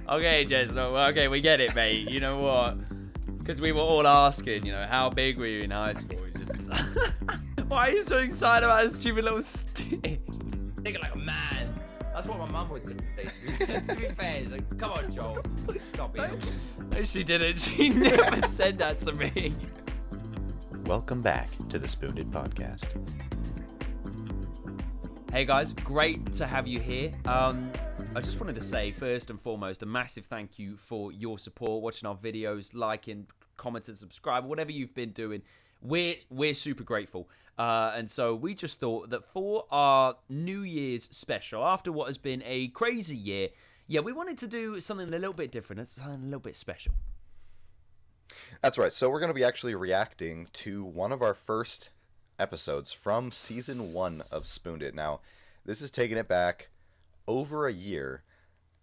Okay, Jensen. Okay, we get it, mate. You know what? Because we were all asking, how big were you in high school? Just why are you so excited about this stupid little stick? Think like a man. That's what my mum would say. To be fair, like, come on, Joel. Stop it. No, she didn't. She never said that to me. Welcome back to the SpewnedIt Podcast. Hey guys, great to have you here. I just wanted to say, first and foremost, a massive thank you for your support, watching our videos, liking, commenting, subscribing, whatever you've been doing. We're super grateful. And so we just thought that for our New Year's special, after what has been a crazy year, we wanted to do something a little bit different, something a little bit special. That's right. So we're going to be actually reacting to one of our first episodes from season 1 of SpewnedIt. Now, this is taking it back over a year,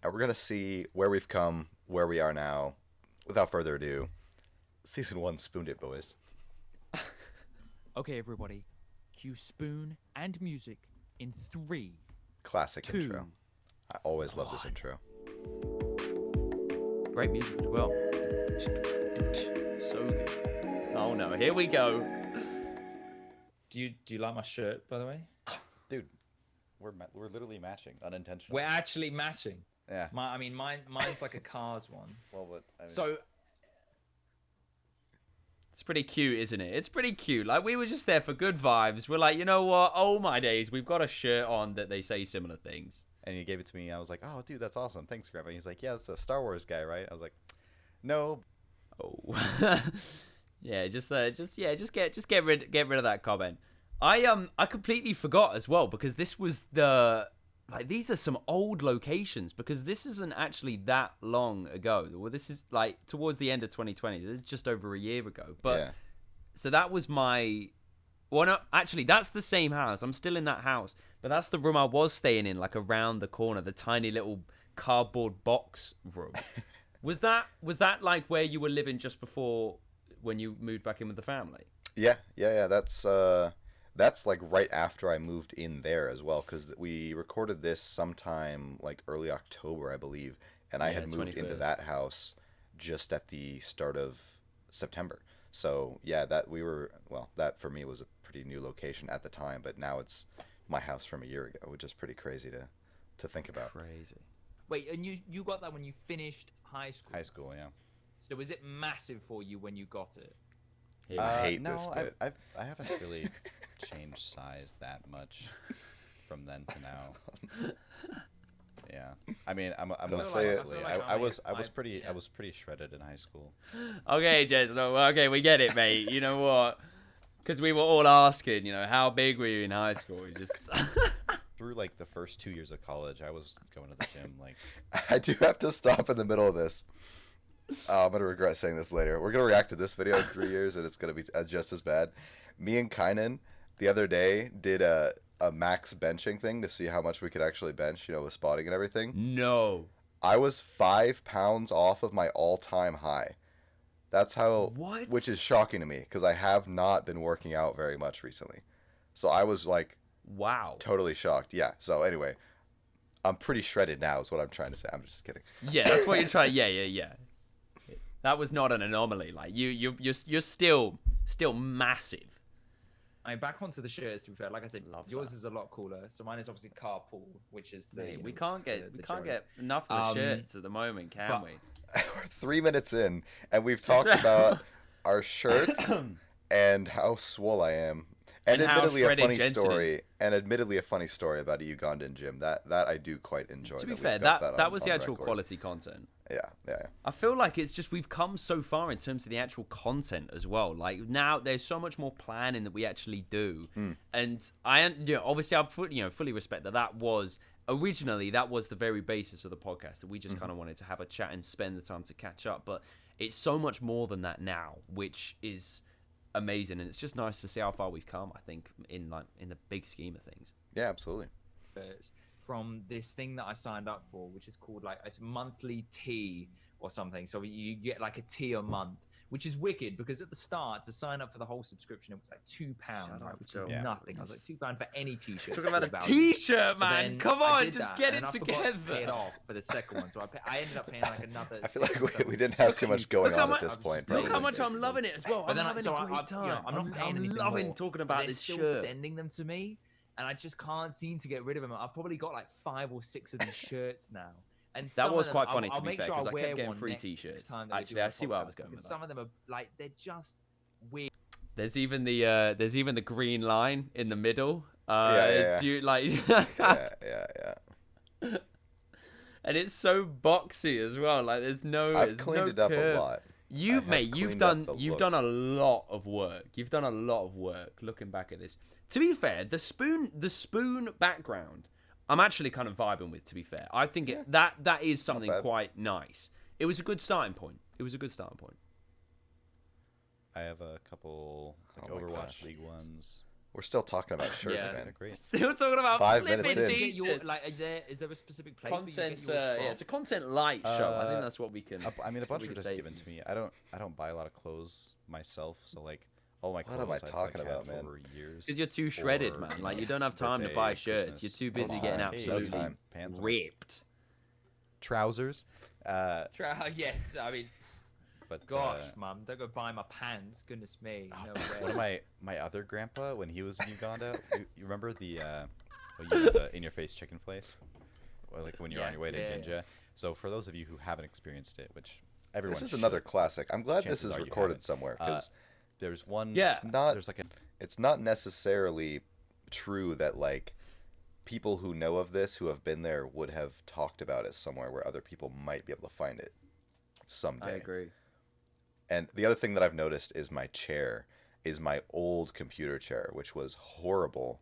and we're going to see where we've come, where we are now. Without further ado, season 1 SpewnedIt, boys. Okay, everybody, cue spoon and music in 3. Classic 2, intro. I always love this intro. Great music as well. So good. Oh no, here we go. Do you like my shirt, by the way? Dude, we're literally matching, unintentionally. We're actually matching. Yeah. Mine's like a Cars one. Well, but So It's pretty cute, isn't it? It's pretty cute. Like, we were just there for good vibes. We're like, you know what? Oh my days, we've got a shirt on that they say similar things. And he gave it to me. I was like, "Oh, dude, that's awesome. Thanks, Grandpa." He's like, "Yeah, it's a Star Wars guy, right?" I was like, "No." Oh. Yeah, just get rid of that comment. I completely forgot as well, because this was these are some old locations, because this isn't actually that long ago. Well, this is like towards the end of 2020. This is just over a year ago. But Yeah. So that was my. Well, no, actually, that's the same house. I'm still in that house, but that's the room I was staying in, like around the corner, the tiny little cardboard box room. Was that like where you were living just before when you moved back in with the family? Yeah. That's like right after I moved in there as well, because we recorded this sometime like early October, I believe, and I had moved into 21st. that house just at the start of September. So yeah, that for me was a pretty new location at the time, but now it's my house from a year ago, which is pretty crazy to think about. Crazy. wait, and you got that when you finished high school? High school, yeah. So was it massive for you when you got it? I hate this bit. I haven't really changed size that much from then to now. Yeah, I mean, I'm gonna say honestly, I was pretty shredded in high school. Okay, Jensen. Okay, we get it, mate. You know what? Because we were all asking, how big were you in high school? We just Through like the first 2 years of college, I was going to the gym like. I do have to stop in the middle of this. I'm going to regret saying this later. We're going to react to this video in 3 years, and it's going to be just as bad. Me and Kynan the other day did a max benching thing to see how much we could actually bench, with spotting and everything. no. I was 5 pounds off of my all-time high. That's how... What? Which is shocking to me, because I have not been working out very much recently. So I was, like, Wow. totally shocked. Yeah, so anyway, I'm pretty shredded now is what I'm trying to say. I'm just kidding. Yeah, that's what you're trying. Yeah. That was not an anomaly. Like you're still massive. I mean, back onto the shirts. To be fair, like I said, yours is a lot cooler. So mine is obviously carpool, which is the. We can't get enough of the shirts at the moment, can we? We're 3 minutes in, and we've talked about our shirts and how swole I am. And how admittedly a shredded funny Jensen story. is. And admittedly a funny story about a Ugandan gym. That I do quite enjoy. To be we've fair, got that was on the actual record. quality content. Yeah. I feel like it's just we've come so far in terms of the actual content as well. Like now, there's so much more planning that we actually do, and obviously I fully respect that was originally the very basis of the podcast, that we just kind of wanted to have a chat and spend the time to catch up. But it's so much more than that now, which is amazing, and it's just nice to see how far we've come. I think in the big scheme of things. Yeah, absolutely. From this thing that I signed up for, which is called like a monthly tea or something. So you get like a tea a month, which is wicked because at the start to sign up for the whole subscription it was like £2, right, which is Yeah. nothing. I was like £2 for any t-shirt. Talking about a t-shirt, So man. then Come I on, did just that, get and it I forgot to pay it together. off for the second one, so I ended up paying like another. I feel like £6 or we didn't have too much going Look how on at much- this point. Look how probably. much I'm loving it as well. But I'm then having so a great time. I'm not paying anything loving more, talking but about they're this still shirt. sending them to me, and I just can't seem to get rid of them. I've probably got like 5 or 6 of these shirts now. And That some was of them, quite funny I'll to be make fair, sure 'cause I wear kept getting one free next t-shirts. time that we Actually, do I a see where I was podcast, going with because that. some of them are like they're just weird. There's even the green line in the middle. Yeah. Do you like? yeah. And it's so boxy as well. Like there's no. I've there's cleaned no it up curve. a lot. You, have mate, you've cleaned up done the you've look. done a lot of work. You've done a lot of work looking back at this. To be fair, the spoon background, I'm actually kind of vibing with. To be fair, I think that is something bad. quite nice. It was a good starting point. I have a couple like, Oh my Overwatch gosh. League ones. We're still talking about shirts, Yeah. man. They're great. Still talking about 5 flipping minutes in. t-shirts. Is there a specific place Content. where you get yours from? Yeah, it's a content light show. I think that's what we can. I mean, a bunch we were could just say. given to me. I don't buy a lot of clothes myself, so like all my clothes What am I I've, talking like, had about, man? for years. Because you're too shredded, or, man. you Like know, you don't have time to birthday, buy shirts. Christmas. You're too busy No getting time. absolutely No time. Pants on. ripped. Trousers. Yes, I mean, But gosh, mum, don't go buy my pants. Goodness me, no one of way. my other grandpa when he was in Uganda, you remember the the in your face chicken place, or like when you're on Yeah, your way to yeah, Jinja. So for those of you who haven't experienced it, which everyone This is should, another classic. I'm glad this Chances is are you recorded haven't. somewhere because there's one. Yeah. it's not necessarily true that like people who know of this, who have been there, would have talked about it somewhere where other people might be able to find it someday. I agree. And the other thing that I've noticed is my chair is my old computer chair, which was horrible.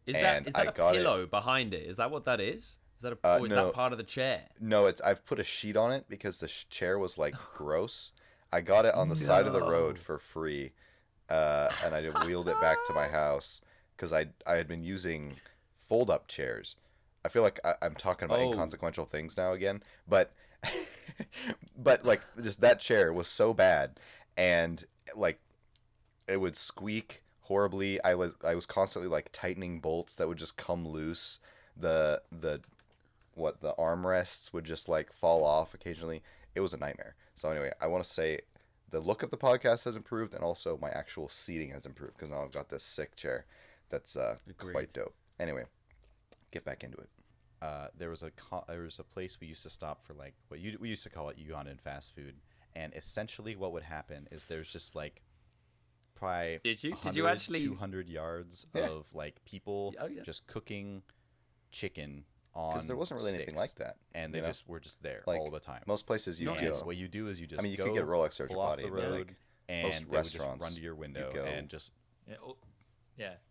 Is And that I a got it- pillow behind it? Is that what that is? Is that or is no. that part of the chair? No, I've put a sheet on it because the chair was like gross. I got it on the side of the road for free, and I wheeled it back to my house because I had been using fold-up chairs. I feel like I'm talking about inconsequential things now again, but like just that chair was so bad, and like it would squeak horribly. I was constantly like tightening bolts that would just come loose. The armrests would just like fall off occasionally. It was a nightmare. So anyway, I want to say the look of the podcast has improved, and also my actual seating has improved because now I've got this sick chair that's quite dope. Anyway, get back into it. There was a place we used to stop for like we used to call it Ugandan fast food, and essentially what would happen is there's just like probably Did you 100, actually- 200 yards Yeah. of like people Oh, yeah. just cooking chicken on Because there wasn't really anything sticks, like that, and you they know? were just there Like, all the time. Most places you And go. what you do is you just I mean, you go, could get Rolex or pull off the Chapati, but, road, like, and most they would just restaurants, run to your window go and just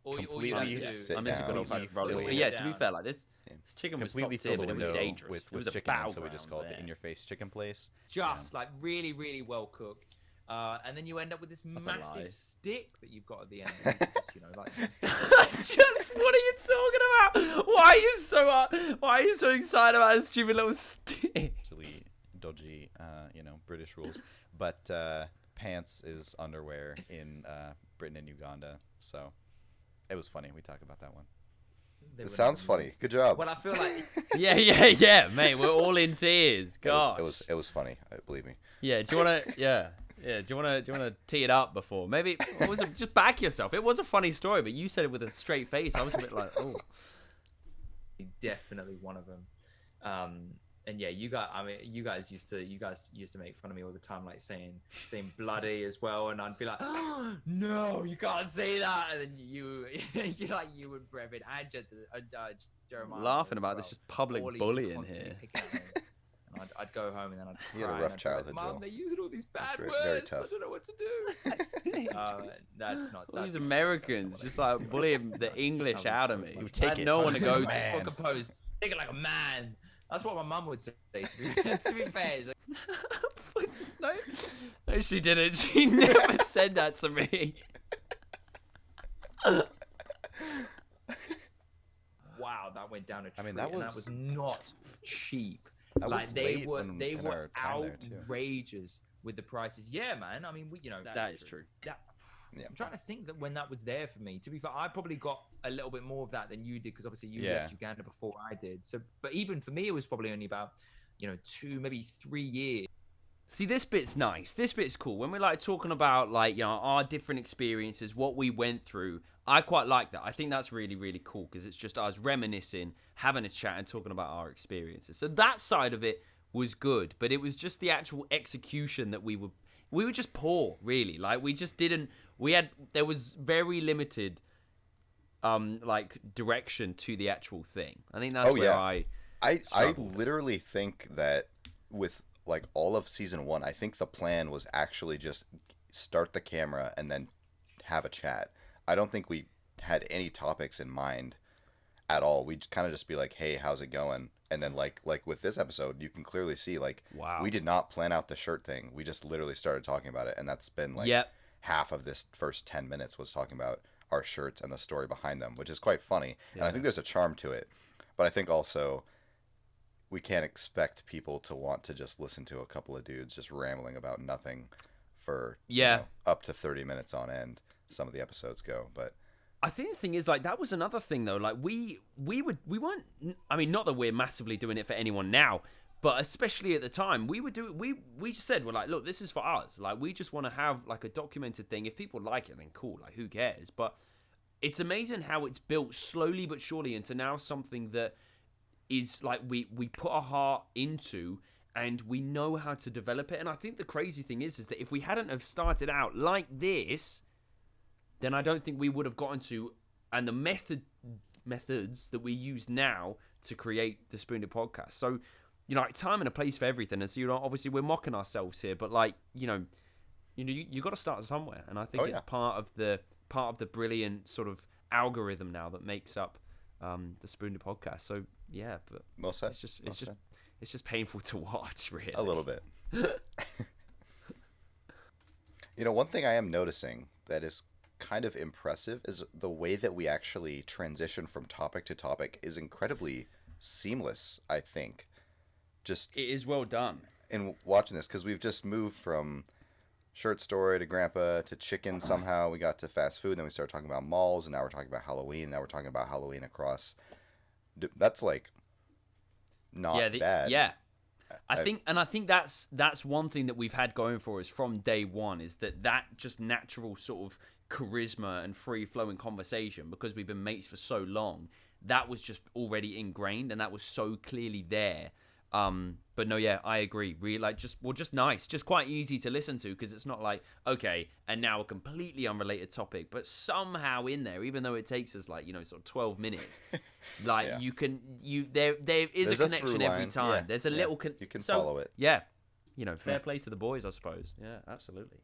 All you completely have to do. sit I miss a good down, old fashioned you roller. fill But it yeah, to be down. fair, like this chicken was top completely tier, fill the but it was window dangerous. with It was a chicken, and so we just call battleground it the there. in your face chicken place. Just like really, really well cooked. And then you end up with this a lie. massive stick that you've got at the end. And you just, like, Just what are you talking about? Why are you so excited about a stupid little stick? Silly, dodgy, British rules. But pants is underwear in Britain and Uganda, so it was funny. We talked about that one. they It were sounds never funny. used. Good job. Well, I feel like Yeah, mate. We're all in tears. God. It was funny. Believe me. Yeah. Do you wanna? Yeah. Do you wanna tee it up before? Maybe just back yourself. It was a funny story, but you said it with a straight face. I was a bit like, oh. definitely one of them. And yeah, you guys used to make fun of me all the time, like saying bloody as well, and I'd be like, oh, no, you can't say that, and then you and Brevin and Jensen and Jeremiah Laughing as about well. this just public All of you bullying constantly here. picking at me. And I'd go home and then I'd cry. You had a and rough I'd be childhood, like, Mom, Joel. they're using all these bad Very- words. very tough. I don't know what to do. That's not. All these that's- Americans that's just not what like bullying the English I out was of so me. much I had Take it no one to like go a to. man. More composed. Take it like a man. That's what my mum would say. To be fair, like, No, she didn't. She never said that to me. wow, that went down a tree. I mean, that and was- not cheap. That was Like they late were in our time there, too. outrageous with the prices. Yeah, man. I mean, That is true. Yeah. I'm trying to think that when that was there for me. To be fair, I probably got a little bit more of that than you did because obviously you left Uganda before I did. So, but even for me, it was probably only about 2, maybe 3 years. See, this bit's nice. This bit's cool. When we're like talking about like, our different experiences, what we went through, I quite like that. I think that's really, really cool because it's just us reminiscing, having a chat and talking about our experiences. So that side of it was good, but it was just the actual execution that we were just poor, really. Like we just didn't, there was very limited like direction to the actual thing. I think that's where I literally think that with like all of season 1, I think the plan was actually just start the camera and then have a chat. I don't think we had any topics in mind at all. We'd kind of just be like, hey, how's it going? And then like with this episode, you can clearly see like, wow, we did not plan out the shirt thing. We just literally started talking about it. And that's been like half of this first 10 minutes was talking about our shirts and the story behind them, which is quite funny. And I think there's a charm to it. But I think also we can't expect people to want to just listen to a couple of dudes just rambling about nothing for up to 30 minutes on end. Some of the episodes go, but I think the thing is, like, that was another thing though. Like we weren't. I mean, not that we're massively doing it for anyone now, but especially at the time, we just said, we're like, look, this is for us. Like, we just want to have like a documented thing. If people like it, then cool. Like, who cares? But it's amazing how it's built slowly but surely into now something that is like we put our heart into and we know how to develop it. And I think the crazy thing is that if we hadn't have started out like this, then I don't think we would have gotten to, and the methods that we use now to create the SpewnedIt Podcast. So, like, time and a place for everything. And so, obviously we're mocking ourselves here, but like, you got to start somewhere. And I think it's part of the brilliant sort of algorithm now that makes up the SpewnedIt Podcast. So yeah, but it's just painful to watch, really. A little bit. One thing I am noticing that is kind of impressive is the way that we actually transition from topic to topic is incredibly seamless, I think. It is well done. In watching this, because we've just moved from shirt story to grandpa to chicken somehow. We got to fast food, then we started talking about malls, and now we're talking about Halloween. Now we're talking about Halloween across. That's like not bad. Yeah. I think that's one thing that we've had going for us from day one is that just natural sort of charisma and free-flowing conversation, because we've been mates for so long, that was just already ingrained and that was so clearly there. But no, yeah, I agree. Really, like, just nice, just quite easy to listen to, because it's not like, okay, and now a completely unrelated topic, but somehow in there, even though it takes us like, sort of 12 minutes, like there is There's a connection every time. Yeah. There's a little you can follow it. Yeah, fair play to the boys, I suppose. Yeah, absolutely.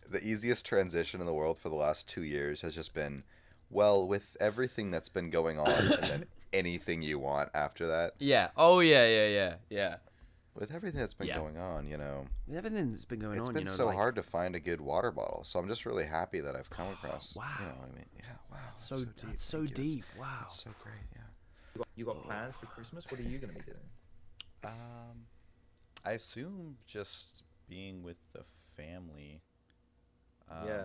The easiest transition in the world for the last 2 years has just been, well, with everything that's been going on, and then anything you want after that. Yeah. Oh, yeah. With everything that's been going on, With everything that's been going on, it's been so hard to find a good water bottle. So I'm just really happy that I've come across. Wow. You know what I mean? Yeah. Wow. That's so deep. Wow. That's so great. Yeah. You got plans for Christmas? What are you going to be doing? I assume just being with the family.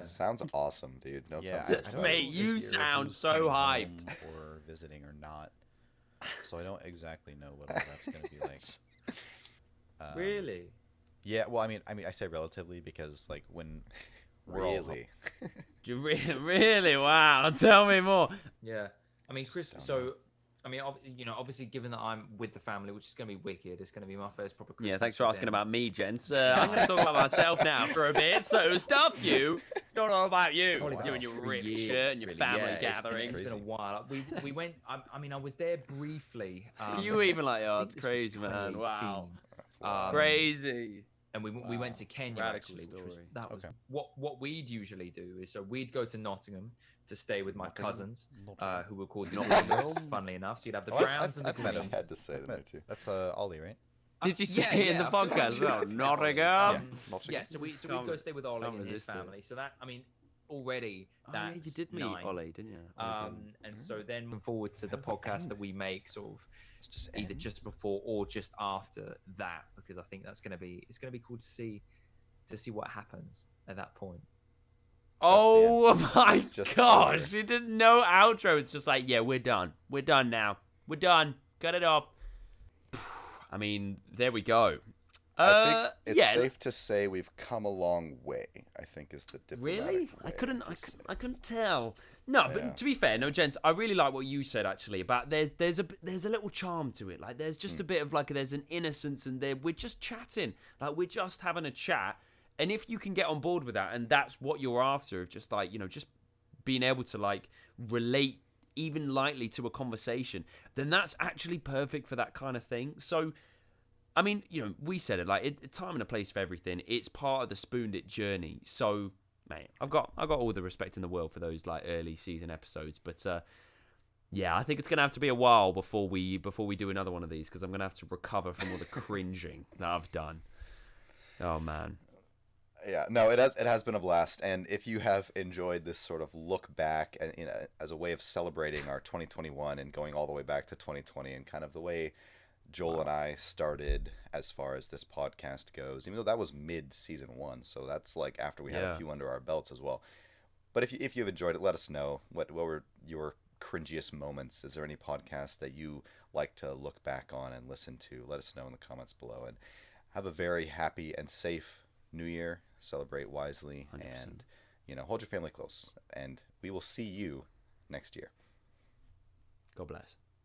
Sounds awesome, dude. No, yeah, sounds Mate, you sound so hyped. Or visiting or not. So I don't exactly know what all that's going to be like. Really? Yeah, well, I mean, I say relatively because, like, when really, really, wow. Tell me more. Yeah, I mean, Chris. So, I mean, obviously, given that I'm with the family, which is going to be wicked, it's going to be my first proper Christmas. Yeah, thanks for asking about me, gents. I'm going to talk about myself now for a bit. So, stuff you. It's not all about you. You and your rich shirt and your family gatherings. It's been a while. We went. I mean, I was there briefly. You were even like, oh, it's crazy, man. Wow. Crazy. And we went to Kenya actually, which was what we'd usually do is, so we'd go to Nottingham to stay with my cousins, who were called the Nottinghams, funnily enough. So you'd have the Browns and the Greens. I had to say that there too. That's Ollie, right? Did you say it in the podcast? No, Nottingham. Yeah, so we'd go stay with Ollie and his family. So that, I mean, already that's you did meet Ollie, didn't you? And so then moving forward to the podcast that we make, sort of either just before or just after that, because I think it's gonna be cool to see to see what happens at that point. Oh my just gosh, over. you didn't know outro. It's just like, yeah, we're done. We're done now. We're done. Cut it off. I mean, there we go. I think it's yeah. safe to say we've come a long way, I think is the diplomatic Really? way I couldn't tell. No, Yeah. but to be fair, no, gents, I really like what you said actually about there's a little charm to it. Like there's just a bit of like there's an innocence and we're just chatting. Like we're just having a chat. And if you can get on board with that and that's what you're after, of just like, just being able to like relate even lightly to a conversation, then that's actually perfect for that kind of thing. So I mean, we said it, like time and a place for everything. It's part of the SpewnedIt journey. So, mate, I've got all the respect in the world for those like early season episodes. But yeah, I think it's gonna have to be a while before we do another one of these because I'm gonna have to recover from all the cringing that I've done. Oh man. Yeah, no, it has been a blast, and if you have enjoyed this sort of look back and as a way of celebrating our 2021 and going all the way back to 2020 and kind of the way Joel and I started as far as this podcast goes, even though that was mid season 1, so that's like after we had a few under our belts as well. But if you've enjoyed it, let us know what were your cringiest moments. Is there any podcast that you like to look back on and listen to? Let us know in the comments below, and have a very happy and safe New Year. Celebrate wisely 100%. and hold your family close, and we will see you next year. God bless.